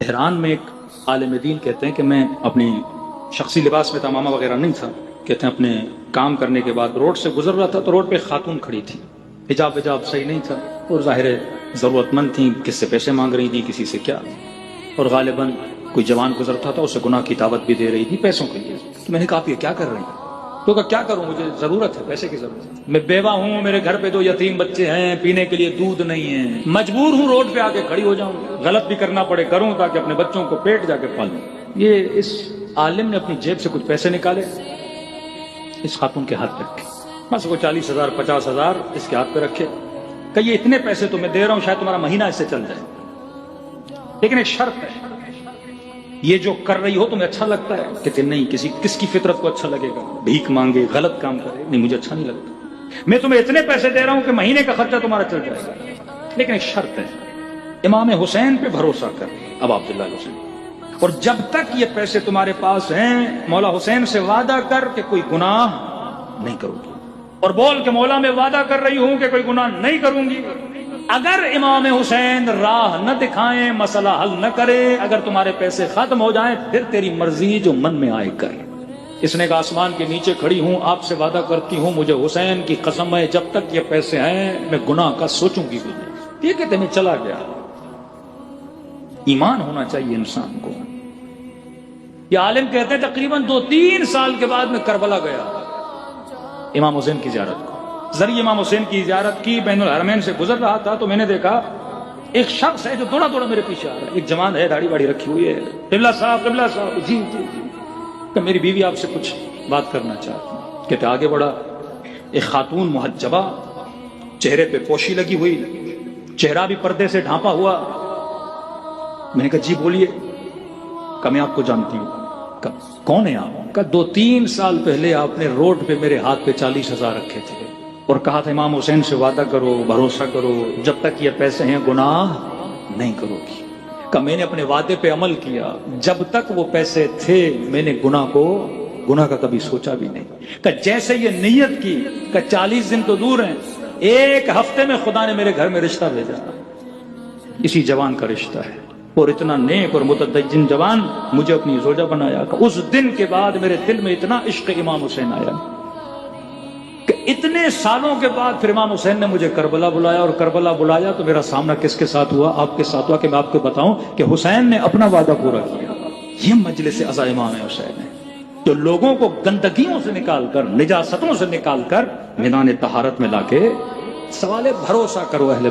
Tehran میں ایک عالم دین کہتے ہیں کہ میں اپنی شخصی لباس میں تمامہ وغیرہ نہیں تھا، کہتے ہیں اپنے کام کرنے کے بعد روڈ سے گزر رہا تھا تو روڈ پہ خاتون کھڑی تھی، حجاب صحیح نہیں تھا اور ظاہر ضرورت مند تھیں، کس سے پیسے مانگ رہی تھیں، کسی سے کیا، اور غالباً کوئی جوان گزرتا تھا اسے گناہ کی دعوت بھی دے رہی تھی پیسوں کے لیے۔ تو میں نے کہا آپ یہ کیا کر رہی ہیں؟ تو کہا کیا کروں، مجھے ضرورت ہے، پیسے کی ضرورت ہے، میں بیوہ ہوں، میرے گھر پہ 2 یتیم بچے ہیں، پینے کے لیے دودھ نہیں ہے، مجبور ہوں روڈ پہ آ کے کھڑی ہو جاؤں، غلط بھی کرنا پڑے کروں تاکہ اپنے بچوں کو پیٹ جا کے پالوں۔ یہ اس عالم نے اپنی جیب سے کچھ پیسے نکالے، اس خاتون کے ہاتھ پہ رکھے، بس وہ 40,000 50,000 اس کے ہاتھ پہ رکھے، کہ یہ اتنے پیسے تو میں دے رہا ہوں، شاید تمہارا مہینہ اس سے چل جائے، لیکن ایک شرط ہے، یہ جو کر رہی ہو تمہیں اچھا لگتا ہے؟ کہتے نہیں، کس کی فطرت کو اچھا لگے گا بھیک مانگے، غلط کام کرے؟ نہیں، مجھے اچھا نہیں لگتا، میں تمہیں اتنے پیسے دے رہا ہوں کہ مہینے کا خرچہ تمہارا چل جائے گا، لیکن ایک شرط ہے، امام حسین پہ بھروسہ کر، اب عبداللہ حسین، اور جب تک یہ پیسے تمہارے پاس ہیں مولا حسین سے وعدہ کر کہ کوئی گناہ نہیں کروں گی، اور بول کہ مولا میں وعدہ کر رہی ہوں کہ کوئی گناہ نہیں کروں گی۔ اگر امام حسین راہ نہ دکھائیں، مسئلہ حل نہ کرے، اگر تمہارے پیسے ختم ہو جائیں، پھر تیری مرضی جو من میں آئے کر۔ اس نے کہا آسمان کے نیچے کھڑی ہوں، آپ سے وعدہ کرتی ہوں، مجھے حسین کی قسم ہے جب تک یہ پیسے ہیں میں گناہ کا سوچوں گی بھی نہیں۔ یہ کہتے میں چلا گیا۔ ایمان ہونا چاہیے انسان کو۔ یہ عالم کہتے ہیں تقریباً 2-3 سال کے بعد میں کربلا گیا امام حسین کی زیارت کو، ذریعہ امام حسین کی زیارت کی، بین الحرمین سے گزر رہا تھا تو میں نے دیکھا ایک شخص ہے جو دوڑا دوڑا میرے پیچھے آ رہا ہے، ایک جوان ہے، داڑھی واڑی رکھی ہوئی ہے، قبلہ صاحب، جی کہ میری بیوی آپ سے کچھ بات کرنا چاہتی ہے۔ کہتے آگے بڑھا، ایک خاتون محجبہ، چہرے پہ پوشی لگی ہوئی، چہرہ بھی پردے سے ڈھانپا ہوا۔ میں نے کہا جی بولیے۔ کہ میں آپ کو جانتی ہوں۔ کہ کون ہے آپ؟ کہ 2-3 سال پہلے آپ نے روڈ پہ میرے ہاتھ پہ 40,000 رکھے تھے اور کہا تھا امام حسین سے وعدہ کرو، بھروسہ کرو، جب تک یہ پیسے ہیں گناہ نہیں کرو گی۔ کہ میں نے اپنے وعدے پہ عمل کیا، جب تک وہ پیسے تھے میں نے گناہ کا کبھی سوچا بھی نہیں۔ کہ جیسے یہ نیت کی کہ 40 دن تو دور ہیں، 1 ہفتے میں خدا نے میرے گھر میں رشتہ بھیجا، اسی جوان کا رشتہ ہے، اور اتنا نیک اور متدین جوان مجھے اپنی زوجہ بنایا۔ کہ اس دن کے بعد میرے دل میں اتنا عشق امام حسین آیا کہ اتنے سالوں کے بعد پھر امام حسین نے مجھے کربلا بلایا، اور کربلا بلایا تو میرا سامنا کس کے ساتھ ہوا؟ آپ کے ساتھ ہوا، کہ میں آپ کو بتاؤں کہ حسین نے اپنا وعدہ پورا کیا۔ یہ مجلس عزا امام حسین ہے جو لوگوں کو گندگیوں سے نکال کر، نجاستوں سے نکال کر میدان طہارت میں لا کے، سوال بھروسہ کرو اہل